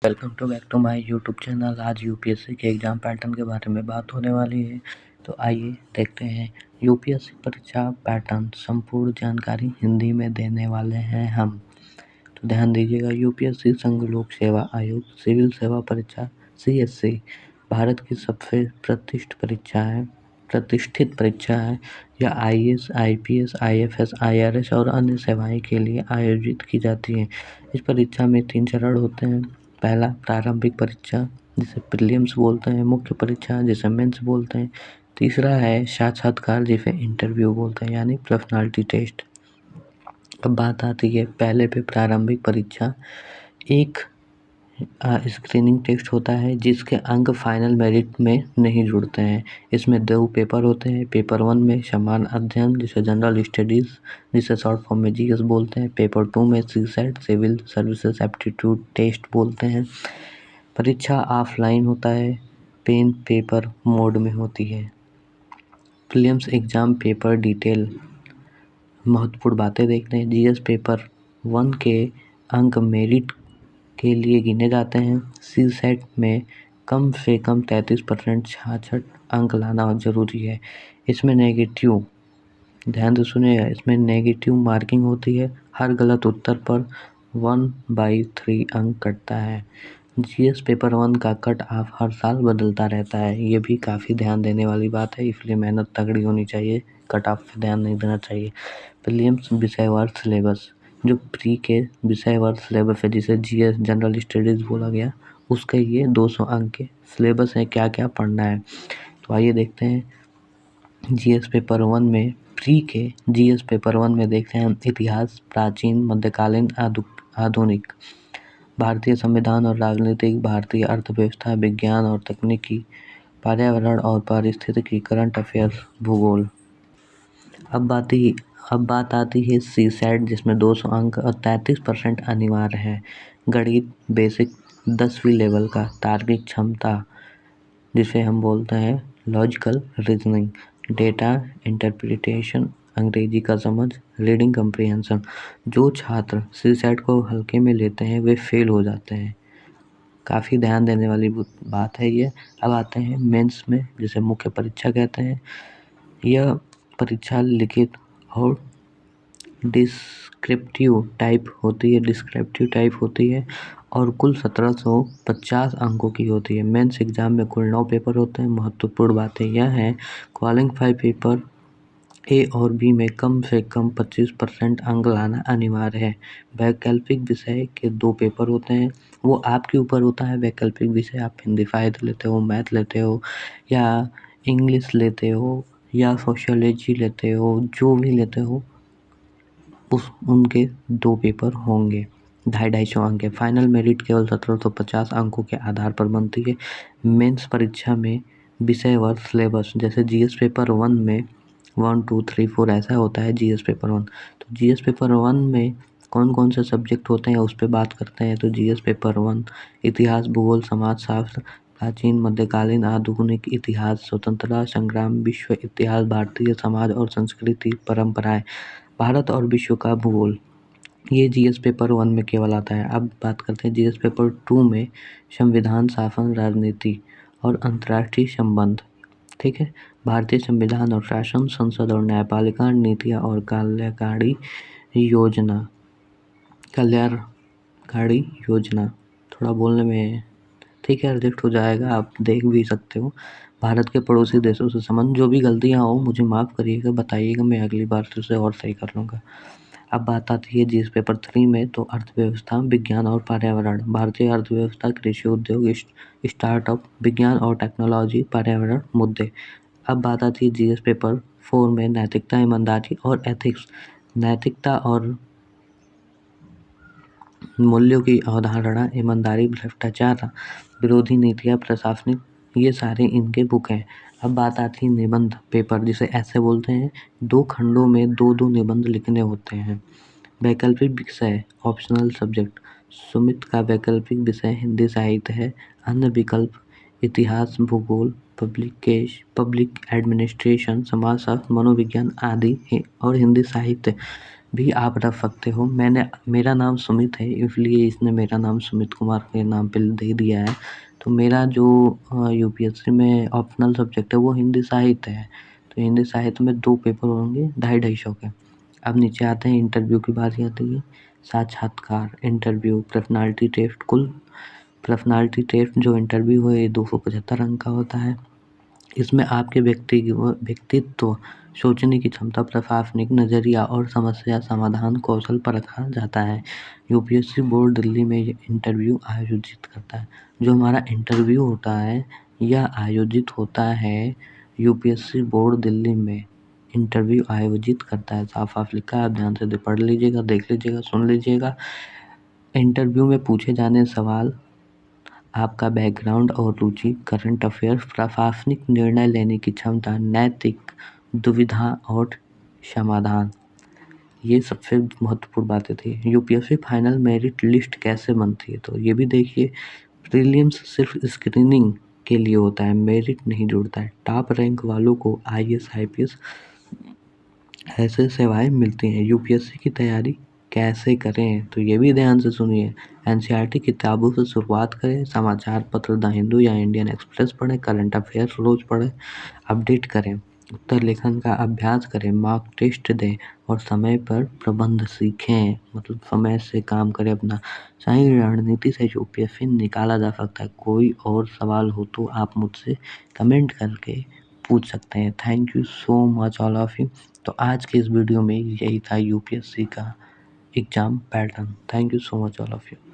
Welcome to back to my YouTube channel. आज UPSC के exam pattern के बारे में बात होने वाली है। तो आइए देखते हैं। यूपीएससी परीक्षा पैटर्न संपूर्ण जानकारी हिंदी में देने वाले हैं हम। तो ध्यान दीजिएगा। यूपीएससी संघ लोक सेवा आयोग सिविल सेवा परीक्षा सीएससी भारत की सबसे प्रतिष्ठित परीक्षा है। यह आईएएस, आईपीएस, आईएफएस, आईआरएस और अन्य सेवाएं के लिए आयोजित की जाती है। इस परीक्षा में 3 चरण होते हैं। पहला प्रारंभिक परीक्षा जिसे प्रीलिम्स बोलते हैं, मुख्य परीक्षा जिसे मेंस बोलते हैं, तीसरा है साक्षात्कार जिसे इंटरव्यू बोलते हैं यानी पर्सनालिटी टेस्ट। अब बात आती है पहले पे प्रारंभिक परीक्षा। एक स्क्रीनिंग टेस्ट होता है जिसके अंक फाइनल मेरिट में नहीं जुड़ते हैं। इसमें 2 पेपर होते हैं। पेपर 1 में सामान्य अध्ययन जिसे जनरल स्टडीज़ जिसे शॉर्ट फॉर्म में जीएस बोलते हैं। पेपर 2 में CSAT civil services aptitude test बोलते हैं। परीक्षा ऑफलाइन होता है, पेन पेपर मोड में होती है। प्रीलिम्स एग्जाम पेपर डिटेल महत्वपूर्ण बातें देखते हैं। जीएस पेपर 1 के अंक मेरिट के लिए गिने जाते हैं। सीसेट में कम से कम 33% 66 अंक लाना जरूरी है। इसमें नेगेटिव, ध्यान से सुनिएगा, इसमें नेगेटिव मार्किंग होती है। हर गलत उत्तर पर 1/3 अंक कटता है। जीएस पेपर 1 का कट ऑफ हर साल बदलता रहता है। ये भी काफ़ी ध्यान देने वाली बात है, इसलिए मेहनत तगड़ी होनी चाहिए, कट ऑफ पे ध्यान नहीं देना चाहिए। प्रीलिम्स विषयवार सिलेबस, जो प्री के विषयवार सिलेबस है जिसे जीएस जनरल स्टडीज़ बोला गया, उसके ये 200 अंक के सिलेबस है, क्या क्या पढ़ना है। तो आइए देखते हैं। जीएस पेपर 1 में प्री के जीएस पेपर 1 में देखते हैं इतिहास, प्राचीन, मध्यकालीन, आधुनिक, भारतीय संविधान और राजनीतिक, भारतीय अर्थव्यवस्था, विज्ञान और तकनीकी, पर्यावरण और पारिस्थितिकी, करंट अफेयर्स, भूगोल। अब बात आती है सीसेट जिसमें 200 अंक और 33% अनिवार्य है। गणित बेसिक 10वीं लेवल का, तार्किक क्षमता जिसे हम बोलते हैं लॉजिकल रीजनिंग, डेटा इंटरप्रिटेशन, अंग्रेजी का समझ, रीडिंग कम्प्रीहेंशन। जो छात्र सीसेट को हल्के में लेते हैं वे फेल हो जाते हैं। काफ़ी ध्यान देने वाली बात है ये। अब आते हैं मेंस में जिसे मुख्य परीक्षा कहते हैं। यह परीक्षा लिखित और डिस्क्रिप्टिव टाइप होती है और कुल 1750 अंकों की होती है। मेंस एग्जाम में कुल 9 पेपर होते हैं। महत्वपूर्ण बातें यह हैं, क्वालिफाइंग पेपर ए और बी में कम से कम 25% अंक लाना अनिवार्य है। वैकल्पिक विषय के 2 पेपर होते हैं, वो आपके ऊपर होता है। वैकल्पिक विषय आप हिंदी साहित्य लेते हो, मैथ लेते हो या इंग्लिश लेते हो या सोशियोलॉजी लेते हो, जो भी लेते हो उनके 2 पेपर होंगे। 250 अंक के फाइनल मेरिट केवल 1750 अंकों के आधार पर बनती है। मेंस परीक्षा में विषयवार सिलेबस जैसे जीएस पेपर 1 में 1 2 3 4 ऐसा होता है जीएस पेपर 1। तो जीएस पेपर 1 में कौन कौन से सब्जेक्ट होते हैं उस पर बात करते हैं। तो जीएस पेपर 1 इतिहास, भूगोल, समाजशास्त्र, प्राचीन, मध्यकालीन, आधुनिक, इतिहास, स्वतंत्रता संग्राम, विश्व इतिहास, भारतीय समाज और संस्कृति, परंपराएं, भारत और विश्व का भूगोल। ये जीएस पेपर 1 में केवल आता है। अब बात करते हैं जीएस पेपर 2 में संविधान, शासन, राजनीति और अंतर्राष्ट्रीय संबंध। ठीक है, भारतीय संविधान और शासन, संसद और न्यायपालिका, नीतियाँ और कल्याणकारी योजना। थोड़ा बोलने में ठीक है, एडजस्ट हो जाएगा, आप देख भी सकते हो। भारत के पड़ोसी देशों से संबंध, जो भी गलतियाँ हो मुझे माफ़ करिएगा, बताइएगा, मैं अगली बार से उसे और सही कर लूँगा। अब बात आती है जीएस पेपर 3 में, तो अर्थव्यवस्था, विज्ञान और पर्यावरण, भारतीय अर्थव्यवस्था, कृषि उद्योग, स्टार्टअप, विज्ञान और टेक्नोलॉजी, पर्यावरण मुद्दे। अब बात आती है जीएस पेपर 4 में नैतिकता, ईमानदारी और एथिक्स, नैतिकता और मूल्यों की अवधारणा, ईमानदारी, भ्रष्टाचार विरोधी नीतियाँ, प्रशासनिक, ये सारे इनके बुक हैं। अब बात आती है निबंध पेपर जिसे ऐसे बोलते हैं। 2 खंडों में 2-2 निबंध लिखने होते हैं। वैकल्पिक विषय ऑप्शनल सब्जेक्ट, सुमित का वैकल्पिक विषय हिंदी साहित्य है। अन्य विकल्प इतिहास, भूगोल, पब्लिक एडमिनिस्ट्रेशन, समाजशास्त्र, मनोविज्ञान आदि और हिंदी साहित्य। भी आप रख सकते हो। मेरा नाम सुमित है, इसलिए इसने मेरा नाम सुमित कुमार के नाम पे दे दिया है। तो मेरा जो यूपीएससी में ऑप्शनल सब्जेक्ट है वो हिंदी साहित्य है। तो हिंदी साहित्य में 2 पेपर होंगे 250-250 के। अब नीचे आते हैं, इंटरव्यू की बारी आती है। साक्षात्कार, इंटरव्यू, पर्सनालिटी टेस्ट। कुल पर्सनालिटी टेस्ट जो इंटरव्यू है ये 275 अंक का होता है। इसमें आपके व्यक्तित्व, सोचने की क्षमता, प्रशासनिक नज़रिया और समस्या समाधान कौशल परखा जाता है। यूपीएससी बोर्ड दिल्ली में ये इंटरव्यू आयोजित करता है। जो हमारा इंटरव्यू होता है यह आयोजित होता है यूपीएससी बोर्ड दिल्ली में इंटरव्यू आयोजित करता है। साफ-साफ लिखा है, आप ध्यान से पढ़ लीजिएगा, देख लीजिएगा, सुन लीजिएगा। इंटरव्यू में पूछे जाने सवाल: आपका बैकग्राउंड और रुचि, करंट अफेयर्स, प्रशासनिक निर्णय लेने की क्षमता, नैतिक दुविधा और समाधान। ये सबसे महत्वपूर्ण बातें थी। यूपीएससी फाइनल मेरिट लिस्ट कैसे बनती है, तो ये भी देखिए। प्रीलिम्स सिर्फ स्क्रीनिंग के लिए होता है, मेरिट नहीं जुड़ता है। टॉप रैंक वालों को आईएएस आईपीएस ऐसे सेवाएं मिलती हैं। यूपीएससी की तैयारी कैसे करें, तो ये भी ध्यान से सुनिए। एनसीईआरटी किताबों से शुरुआत करें, समाचार पत्र द हिंदू या इंडियन एक्सप्रेस पढ़ें, करंट अफेयर्स रोज पढ़ें, अपडेट करें, उत्तर लेखन का अभ्यास करें, मॉक टेस्ट दें और समय पर प्रबंध सीखें। मतलब समय से काम करें अपना। सही रणनीति से यूपीएससी निकाला जा सकता है। कोई और सवाल हो तो आप मुझसे कमेंट करके पूछ सकते हैं। Thank you so much all of you. तो आज के इस वीडियो में यही था यूपीएससी का exam pattern. Thank you so much all of you.